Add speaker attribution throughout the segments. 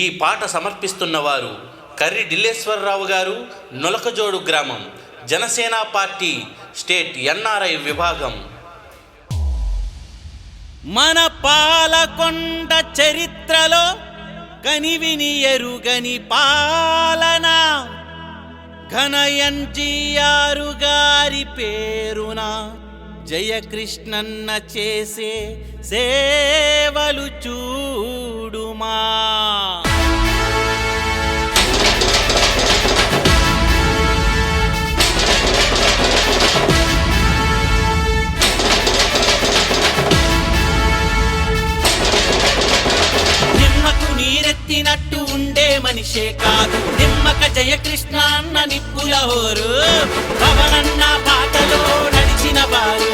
Speaker 1: ఈ పాట సమర్పిస్తున్నవారు కర్రి ఢిల్లేశ్వరరావు గారు, నులకజోడు గ్రామం, జనసేన పార్టీ స్టేట్ ఎన్ఆర్ఐ విభాగం.
Speaker 2: మన పాలకొండ చరిత్రలో కనివిని ఎరుగని పాలన, ఘన ఎన్టీఆర్ గారి పేరున జయకృష్ణన్న చేసే సేవలు చూడుమా. నిమ్మకు నీరెత్తినట్టు ఉండే మనిషే కాదు, నిమ్మక జయకృష్ణ అన్న నిప్పుల హోరు, పవనన్న బాటలో నడిచిన వారు,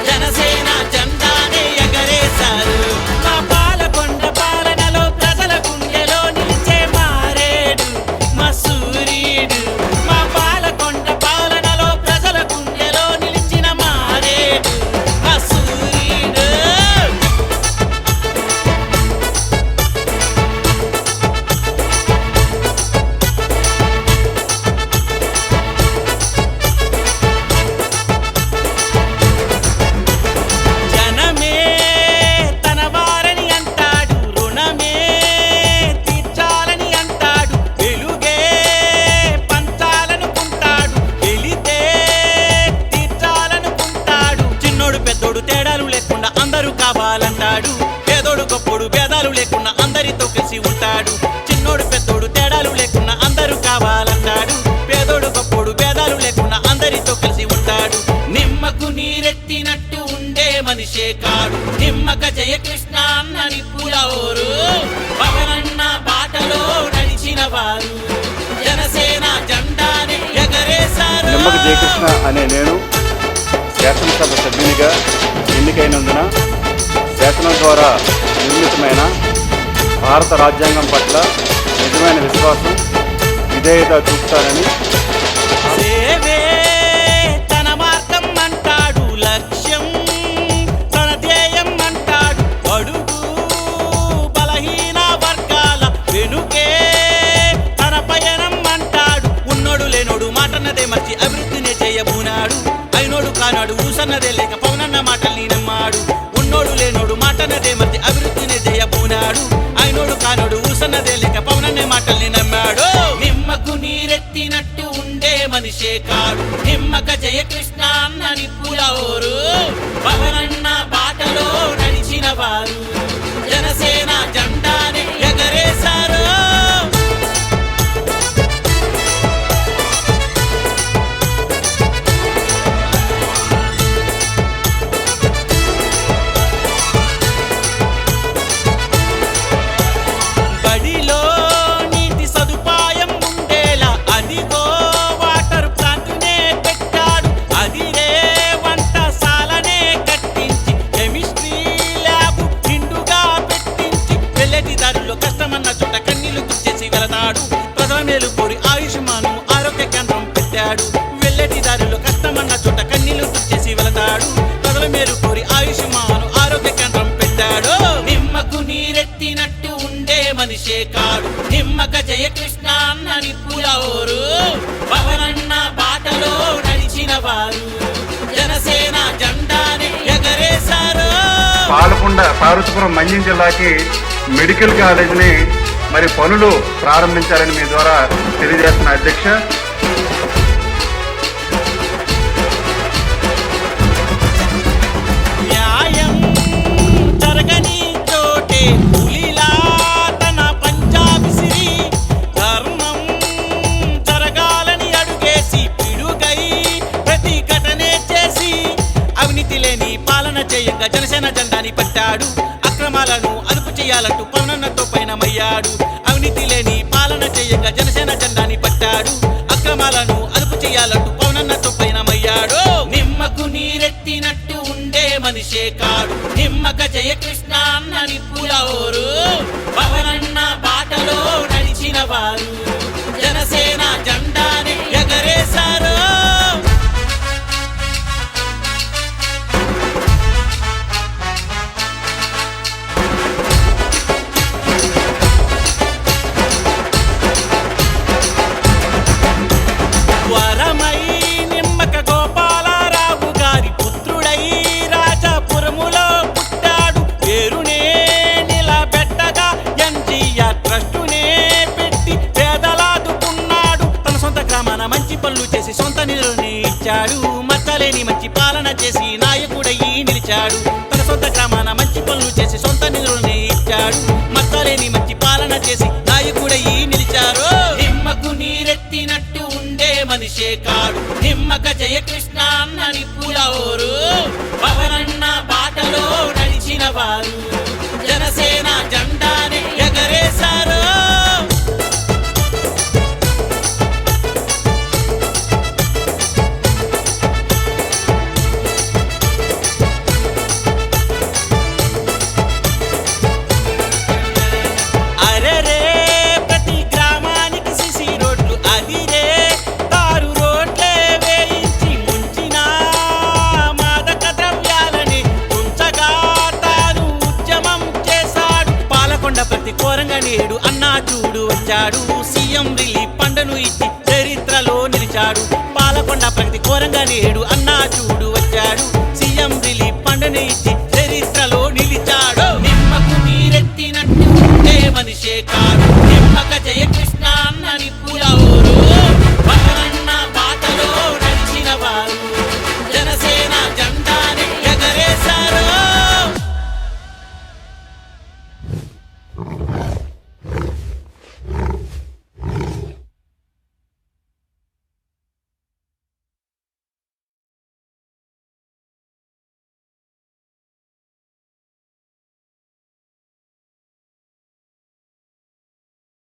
Speaker 2: జనసేన జెండానే ఎగరేశారు. మా పాలకొండ పాలనలో ప్రజల గుండెలో నిలిచే మారేడు మా సూర్యుడు. మా పాలకొండ పాలనలో ప్రజల గుండెలో నిలిచిన మారేడు మా సూర్యుడు. కావాలంటాడు పేదోడు గొప్పోడు భేదాలు లేకుండా అందరితో కలిసి ఉంటాడు. చిన్నోడు పెద్దోడు తేడాలు లేకుండా అందరూ కావాలంటాడు, పేదోడు గొప్పోడు భేదాలు లేకుండా అందరితో కలిసి ఉంటాడు. నిమ్మకు నీరెత్తినట్టు ఉండే మనిషే కాడు, నిమ్మక జయకృష్ణ అన్న నిప్పుల ఓరు, పవనన్న బాటలో నడిచిన వారు, జనసేన జెండాని ఎగరేశారు.
Speaker 3: నిమ్మక జయకృష్ణ అనే నేను శాసనసభ సభ్యునిగా ఎన్నికైనందున శాసనం ద్వారా నిర్మితమైన భారత రాజ్యాంగం పట్ల నిజమైన విశ్వాసం, విధేయత చూపుతానని.
Speaker 2: సేవే తన మార్గం అంటాడు, లక్ష్యం తన ధ్యేయం అంటాడు, అడుగు బలహీన వర్గాల వెనుకే తన పయనం అంటాడు. ఉన్నోడు లేనోడు మాటన్నదే మర్చి అభివృద్ధినే చేయబూనాడు, అయినోడు కానాడు ఊసన్నదే లేక పవనన్న మాటల్ని నమ్మాడు. ఉన్నోడు లేనోడు మాటన్నదే మర్చి అభివృద్ధిని చేయబూనాడు, అయినోడు కానోడు ఊసన్నదే లేక పవనన్నే మాటల్ని నమ్మాడు. నిమ్మకు నీరెత్తినట్టు ఉండే మనిషే కాడు, నిమ్మక జయకృష్ణ అన్న నిప్పుల ఓరు, పవనన్న బాటలో నడిచిన వారు, జనసేన జెండాని ఎగరేశారు. కష్టమన్న చోట కన్నీళ్లు తుడిచేసి వెళతాడు, ప్రజల మేలు కోరి ఆయుష్మాను ఆరోగ్య కేంద్రం పెట్టాడు. వెళ్ళటి దారిలో కష్టమన్న చోట కన్నీళ్లు తుడిచేసి వెళతాడు, ప్రజల మేలు కోరి ఆయుష్మాను ఆరోగ్య కేంద్రం పెట్టాడు. నిమ్మకు నీరెత్తినట్టు ఉండే మనిషే కాడు, నిమ్మక జయకృష్ణ అన్న నిప్పుల ఓరు, పవనన్న బాటలో నడిచిన వారు, జనసేన జెండాని ఎగరేశారు.
Speaker 3: పాలకొండ పార్వతీపురం మన్యం జిల్లాకి మెడికల్ కాలేజీని మరి పనులు ప్రారంభించాలని మీ ద్వారా తెలియజేస్తున్న అధ్యక్ష.
Speaker 2: న్యాయం జరగని చోటే పులిలా తన పంజాబిసిరి, ధర్మం జరగాలని అడుగేసి పిడుగై ప్రతిఘటనే చేసి, అవినీతి లేని పాలన చేయంగా జనసేన జెండాని పట్టాడు. అక్రమాలను అదుపు చేయాలంటూ పవనన్నతో పయనమయ్యాడు, అవినీతి లేని పాలన చేయంగా జనసేన జెండాని పట్టాడు. అక్రమాలను అదుపు చేయాలంటూ పవనన్నతో పయనమయ్యాడు. నిమ్మకు నీరెత్తినట్టు ఉండే మనిషే కాడు, నిమ్మక జయకృష్ణ అన్న నిప్పుల ఓరు, పవనన్న బాటలో నడిచిన వారు, జనసేన జెండాని ఎగరేశారు. వచ్చాడు. తన సొంత గ్రామాన మంచి పనులు చేసి సొంత నిధులనే ఇచ్చాడు. మచ్చలేని మంచి పాలన చేసి నాయకుడై నిలిచారు. హిమ్మకు నీరెత్తినట్టు ఉండే మనిషే కాడు, హిమ్మక జయకృష్ణ అన్నని పూలవోరు. పవనన్న బాటలో నడిచిన వారు జనసేన జెండాని ఎగరేశారు. అరెరే ప్రతి గ్రామానికి సిసి రోడ్లు అదిరే, తారు రోడ్లే వేయించి ముంచిన మాదక ద్రవ్యాలని ఉంచగా తాను ఉద్యమం చేశాడు. పాలకొండ ప్రతి కోరంగా నేడు అన్నా చూడు వచ్చాడు. సీఎం రిలీఫ్ ఫండ్ను ఇచ్చి చరిత్రలో నిలిచాడు. పాలకొండ ప్రతి కోరంగా నేడు అన్నా చూడు వచ్చాడు. సీఎం రిలీఫ్ ఫండ్ను ఇచ్చి